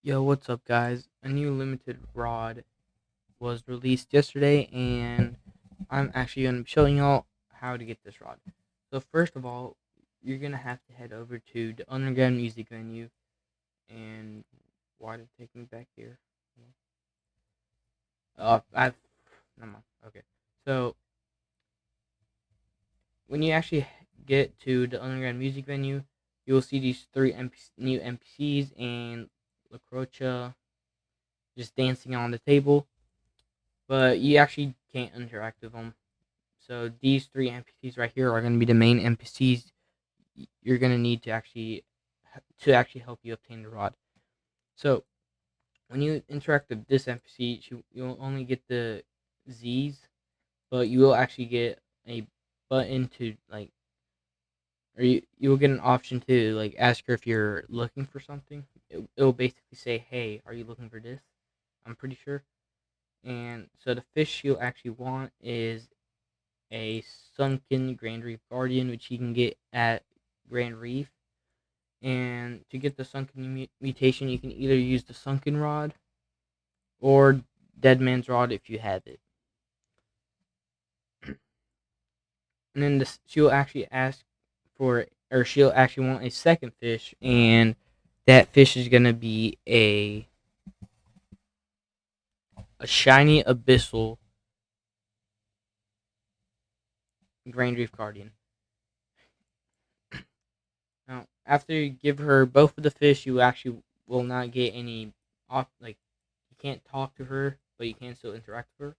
Yo, what's up, guys? A new limited rod was released yesterday, and I'm actually going to be showing y'all how to get this rod. So, first of all, you're going to have to head over to the underground music venue. And why did it take me back here? I've. Never mind. Okay. So, when you actually get to the underground music venue, you'll see these three new NPCs and La Crocha just dancing on the table, but you actually can't interact with them. So these three NPCs right here are going to be the main NPCs you're going to need to actually help you obtain the rod. So when you interact with this NPC, you'll only get the Z's, but you will actually get a button to or you'll get an option to ask her if you're looking for something. It'll basically say, "Hey, are you looking for this?" I'm pretty sure. And so the fish you'll actually want is a sunken Grand Reef Guardian, which you can get at Grand Reef. And to get the sunken mutation, you can either use the sunken rod or Dead Man's Rod if you have it. And then she'll actually ask for, or she'll actually want a second fish, and that fish is gonna be a shiny abyssal Grand Reef Guardian. Now, after you give her both of the fish, you actually will not get any off. You can't talk to her, but you can still interact with her.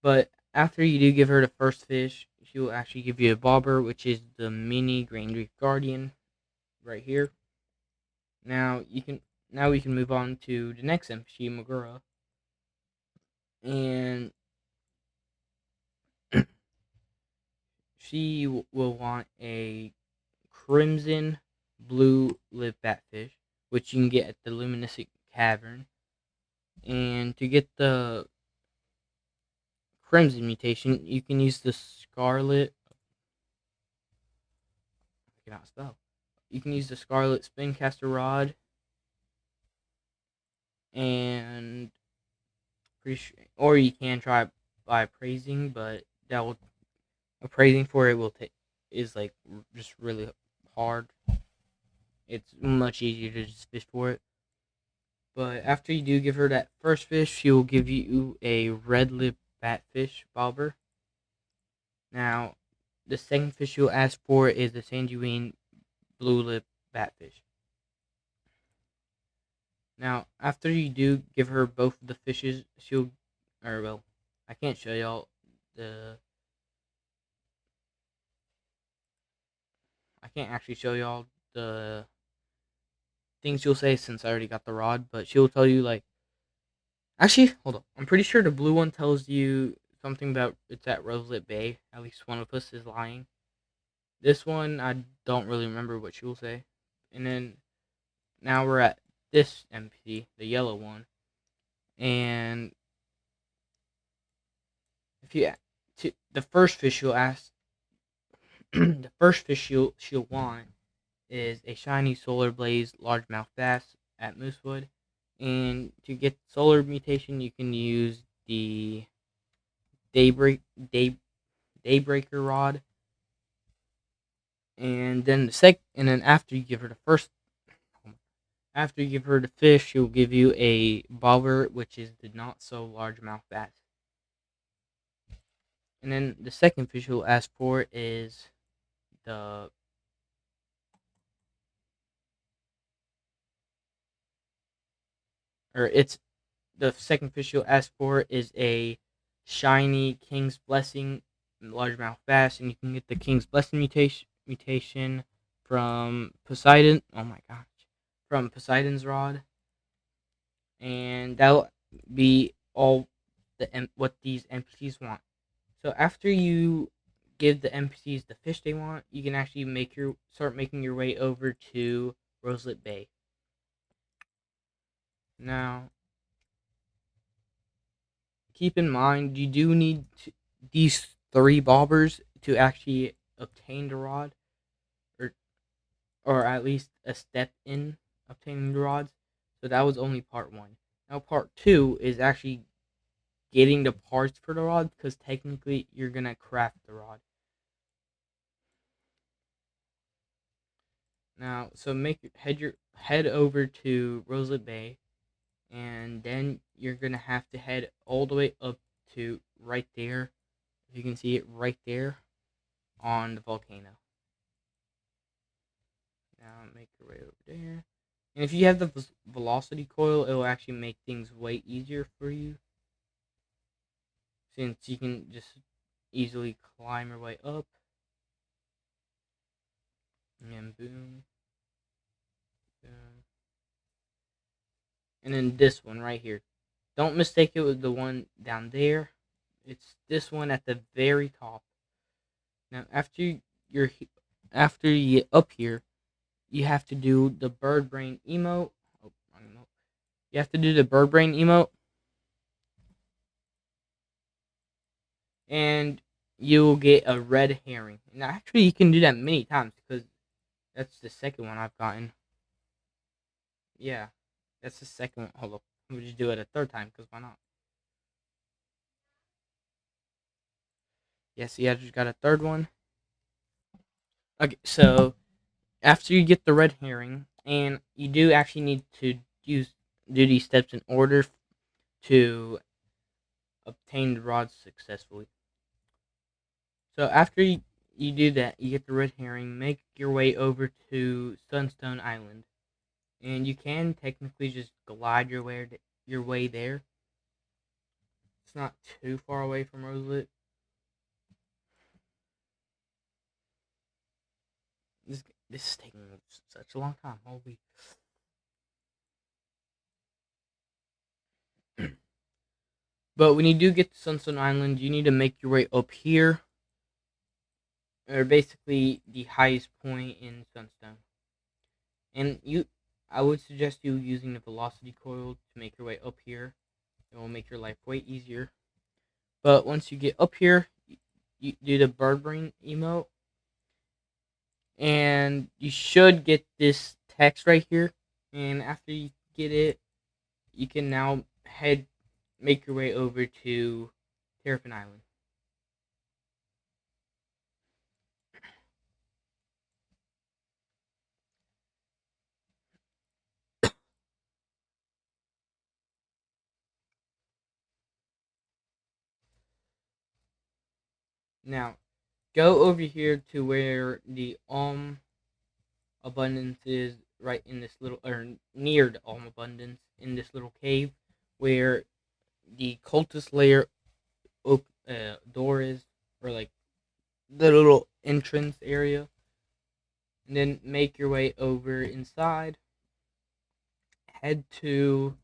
But after you do give her the first fish, she will actually give you a bobber, which is the mini Grand Reef Guardian, right here. Now we can move on to the next NPC, Magura, and she will want a crimson blue lip batfish, which you can get at the Luminescent Cavern. And to get the crimson mutation, you can use the scarlet. I cannot spell. You can use the scarlet spincaster rod, and or you can try by appraising, but that will appraising for it will take is just really hard. It's much easier to just fish for it. But after you do give her that first fish, she will give you a red lip batfish bobber. Now, the second fish you'll ask for is the sanguine blue lip batfish. Now, after you do give her both of the fishes, I can't show y'all the. I can't actually show y'all the things she'll say since I already got the rod, but she'll tell you Actually, hold on. I'm pretty sure the blue one tells you something about it's at Roselit Bay. At least one of us is lying. This one, I don't really remember what she'll say. And then now we're at this NPC, the yellow one, and if you the first fish you'll ask, the first fish she'll want is a shiny solar blaze largemouth bass at Moosewood. And to get solar mutation, you can use the daybreak day daybreaker rod. And then after you give her the after you give her the fish, she'll give you a bobber, which is the not so largemouth bass. And then the second fish you'll ask for is the or it's the second fish you'll ask for is a shiny King's Blessing largemouth bass, and you can get the King's Blessing mutation from Poseidon. Oh my gosh, from Poseidon's rod, and that'll be all what these NPCs want. So after you give the NPCs the fish they want, you can actually start making your way over to Roselet Bay. Now, keep in mind you do need these three bobbers to actually obtain the rod, or or at least a step in obtaining the rods. So that was only part one. Now part two is actually getting the parts for the rod, because technically you're gonna craft the rod. Now, so head over to Roselet Bay, and then you're gonna have to head all the way up to right there. If you can see it right there on the volcano. Now make your way over there. And if you have the velocity coil, it will actually make things way easier for you, since you can just easily climb your way up. And boom, boom. And then this one right here. Don't mistake it with the one down there. It's this one at the very top. Now, you're after you get up here, you have to do the bird brain emote. Oh, wrong emote. You have to do the bird brain emote, and you will get a red herring. Now, actually, you can do that many times, because that's the second one I've gotten. Yeah, that's the second one. Hold up, let me just do it a third time, because why not? Yes, yeah, I just got a third one. Okay, so after you get the red herring, and you do actually need to do these steps in order to obtain the rods successfully. So after you do that, you get the red herring, make your way over to Sunstone Island, and you can technically just glide your way there. It's not too far away from Roselet. This is taking such a long time. Holy. But when you do get to Sunstone Island, you need to make your way up here, or basically the highest point in Sunstone. And I would suggest you using the velocity coil to make your way up here. It will make your life way easier. But once you get up here, you do the bird brain emote, and you should get this text right here. And after you get it, you can now make your way over to Terrapin Island. Now, go over here to where the abundance is, right in this little, or near the abundance, in this little cave where the cultist layer door is, or like the little entrance area. And then make your way over inside, head to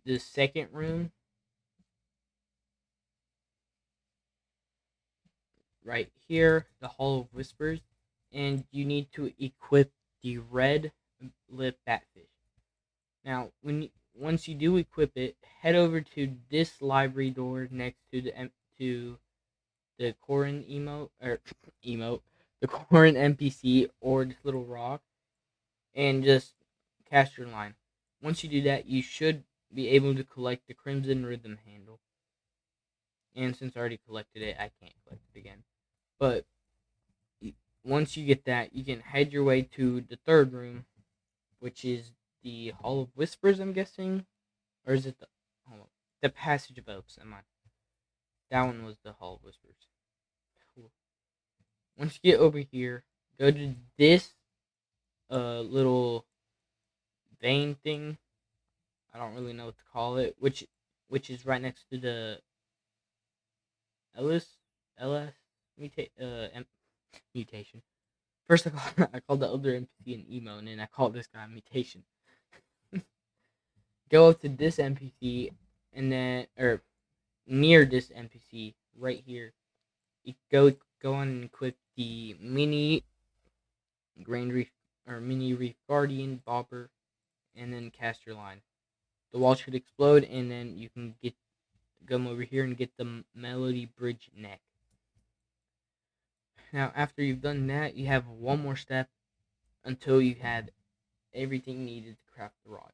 the second room right here, the Hall of Whispers, and you need to equip the red lip batfish. Now, once you do equip it, head over to this library door next to the Corin emote, or emote, the Corin NPC, or this little rock, and just cast your line. Once you do that, you should be able to collect the Crimson Rhythm handle. And since I already collected it, I can't collect it again. But once you get that, you can head your way to the third room, which is the Hall of Whispers, I'm guessing. Or is it the Passage of Oaks? That one was the Hall of Whispers. Once you get over here, go to this little vein thing. I don't really know what to call it, which is right next to the Ellis mutation. First, I called the other NPC an emo, and then I called this guy a mutation. Go up to this NPC, and then, or near this NPC right here, you go on and equip the mini Grand Reef, or mini Reef Guardian Bobber, and then cast your line. The wall should explode, and then you can come over here and get the Melody Bridge neck. Now, after you've done that, you have one more step until you have everything needed to craft the rod.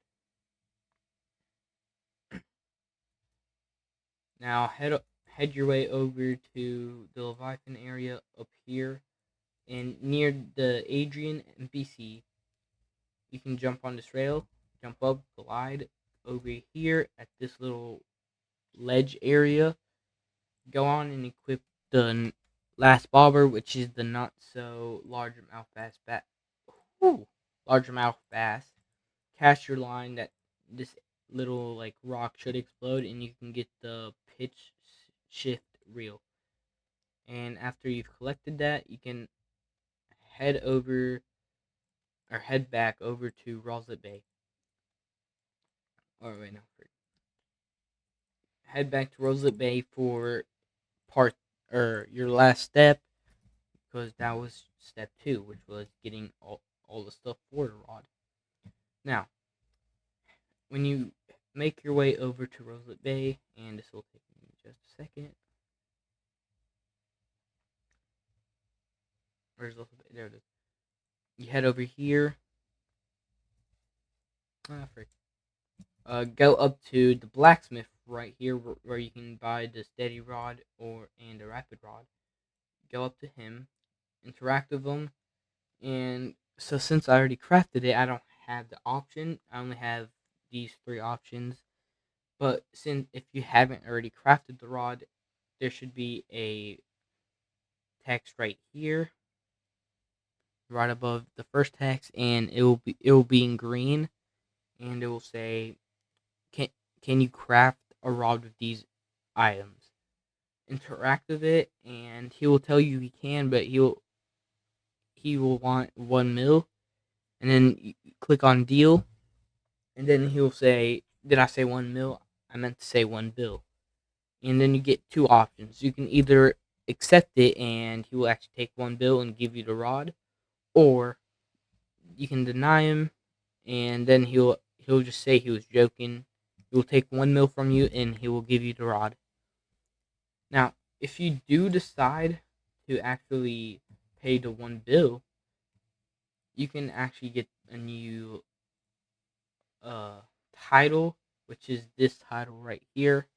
Now head your way over to the Leviathan area up here, and near the Adrian NPC, you can jump on this rail, jump up, glide over here at this little ledge area. Go on and equip the last bobber, which is the not so largemouth bass largemouth bass. Cast your line that this little like rock should explode, and you can get the pitch shift reel. And after you've collected that, you can head over or head back over to Roslet Bay. Or wait, no, head back to Roslet Bay for part or your last step, because that was step 2, which was getting all the stuff for the rod. Now, when you make your way over to Roslet Bay, and this will take me just a second. Where's Roslet Bay? There it is. You head over here. Go up to the blacksmith right here, where you can buy the steady rod and a rapid rod. Go up to him, interact with him, and so since I already crafted it, I don't have the option. I only have these 3 options. But since if you haven't already crafted the rod, there should be a text right here, right above the first text, and it will be in green, and it will say, "Can you craft a rod with these items?" Interact with it, and he will tell you he can, but he will want 1 mil, and then you click on deal, and then he'll say, "Did I say 1 mil? I meant to say 1 bill." And then you get 2 options. You can either accept it, and he will actually take 1 bill and give you the rod, or you can deny him, and then he'll just say he was joking. He will take 1 mil from you, and he will give you the rod. Now, if you do decide to actually pay the 1 bill, you can actually get a new title, which is this title right here.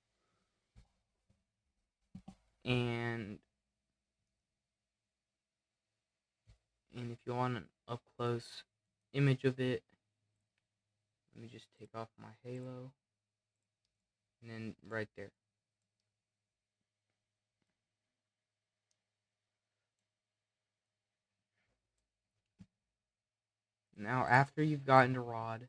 And if you want an up close image of it, let me just take off my halo, and then right there. Now, after you've gotten the rod,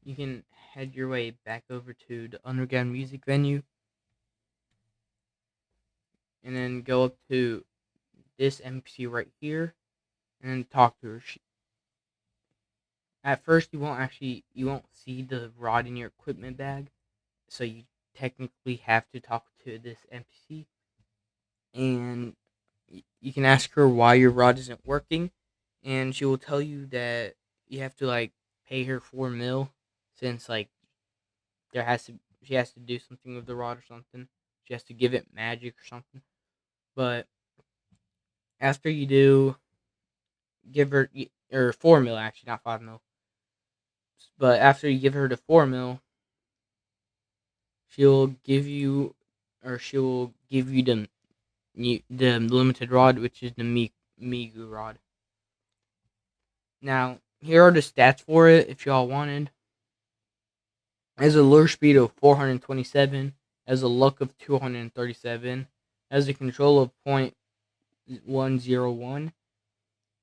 you can head your way back over to the underground music venue, and then go up to this NPC right here, and then talk to her. At first, you won't see the rod in your equipment bag, so you technically have to talk to this NPC, and you can ask her why your rod isn't working, and she will tell you that you have to like pay her 4 mil, since like she has to do something with the rod or something. She has to give it magic or something. But after you do, give her or 4 mil, actually, not 5 mil. But after you give her the 4 mil, she'll give you the limited rod, which is the MIGUROD. Now, here are the stats for it if y'all wanted. It has a lure speed of 427, has a luck of 237, has a control of 0.101,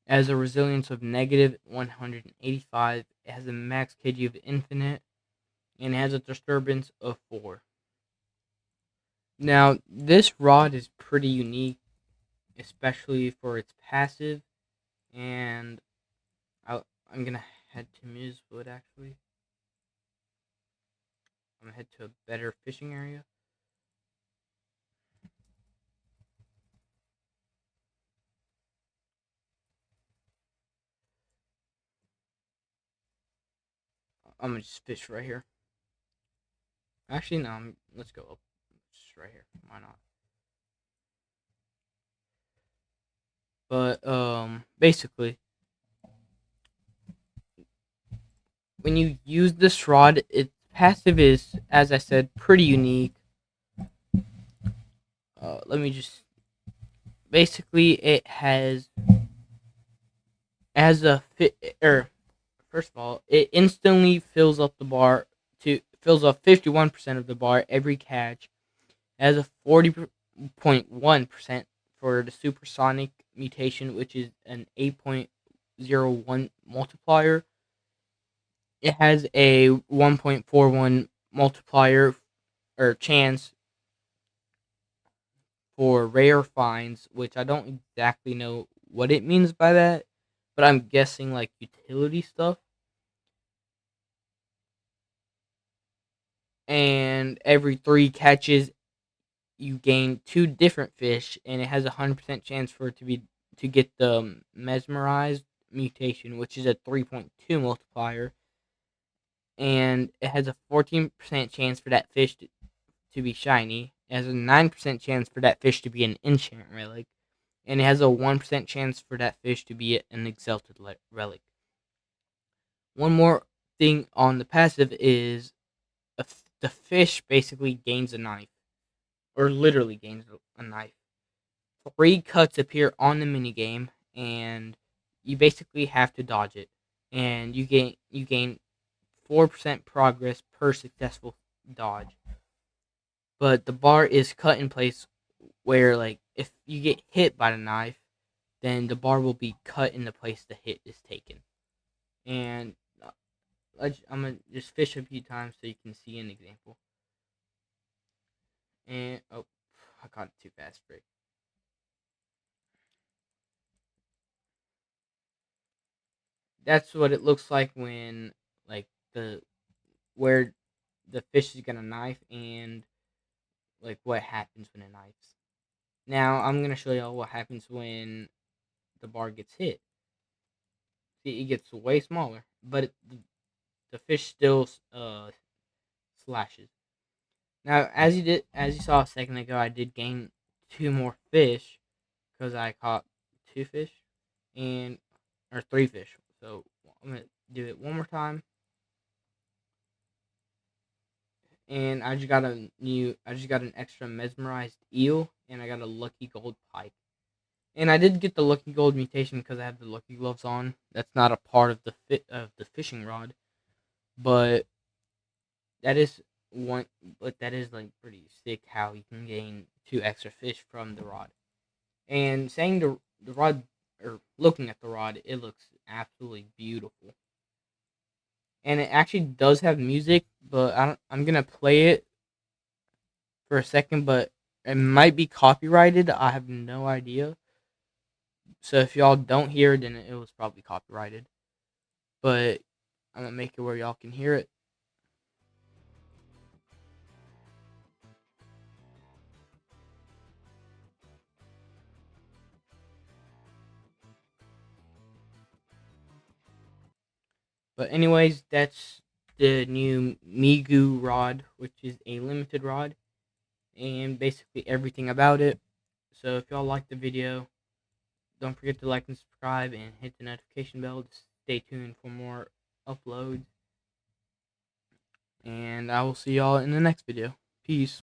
has a resilience of negative 185, it has a max kg of infinite, and it has a disturbance of 4. Now, this rod is pretty unique, especially for its passive, and I'm gonna head to Moosewood actually. I'm gonna head to a better fishing area. I'm gonna just fish right here. Actually, no. Let's go up. Just right here. Why not? But basically, when you use this rod, its passive is, as I said, pretty unique. Let me just basically it has a fit or first of all, it instantly fills up 51% of the bar every catch. It has a 40.1% for the supersonic mutation, which is an 8.01 multiplier. It has a 1.41 multiplier or chance for rare finds, which I don't exactly know what it means by that, but I'm guessing like utility stuff. And every 3 catches, you gain 2 different fish, and it has a 100% chance for it to get the mesmerized mutation, which is a 3.2 multiplier, and it has a 14% chance for that fish to be shiny. It has a 9% chance for that fish to be an enchant relic, and it has a 1% chance for that fish to be an exalted relic. One more thing on the passive is the fish basically gains a knife, or literally gains a knife. 3 cuts appear on the minigame, and you basically have to dodge it. And you gain 4% progress per successful dodge. But the bar is cut in place where, like, if you get hit by the knife, then the bar will be cut in the place the hit is taken. And I'm gonna just fish a few times so you can see an example. And oh, I caught it too fast, break. That's what it looks like when, like, the where the fish is gonna knife, and like what happens when it knifes. Now I'm gonna show y'all what happens when the bar gets hit. See, it gets way smaller, but the fish still slashes. Now, as you saw a second ago, I did gain 2 more fish because I caught 2 fish and or 3 fish. So I'm gonna do it one more time, and I just got an extra mesmerized eel, and I got a lucky gold pike. And I did get the lucky gold mutation because I have the lucky gloves on. That's not a part of the fishing rod, but that is one. But that is like pretty sick how you can gain 2 extra fish from the rod. And saying the rod or looking at the rod, it looks absolutely beautiful. And it actually does have music, but I'm gonna play it for a second, but it might be copyrighted. I have no idea. So if y'all don't hear it, then it was probably copyrighted. But I'm gonna make it where y'all can hear it. But anyways, that's the new MIGUROD, which is a limited rod, and basically everything about it. So if y'all like the video, don't forget to like and subscribe and hit the notification bell to stay tuned for more uploads. And I will see y'all in the next video. Peace.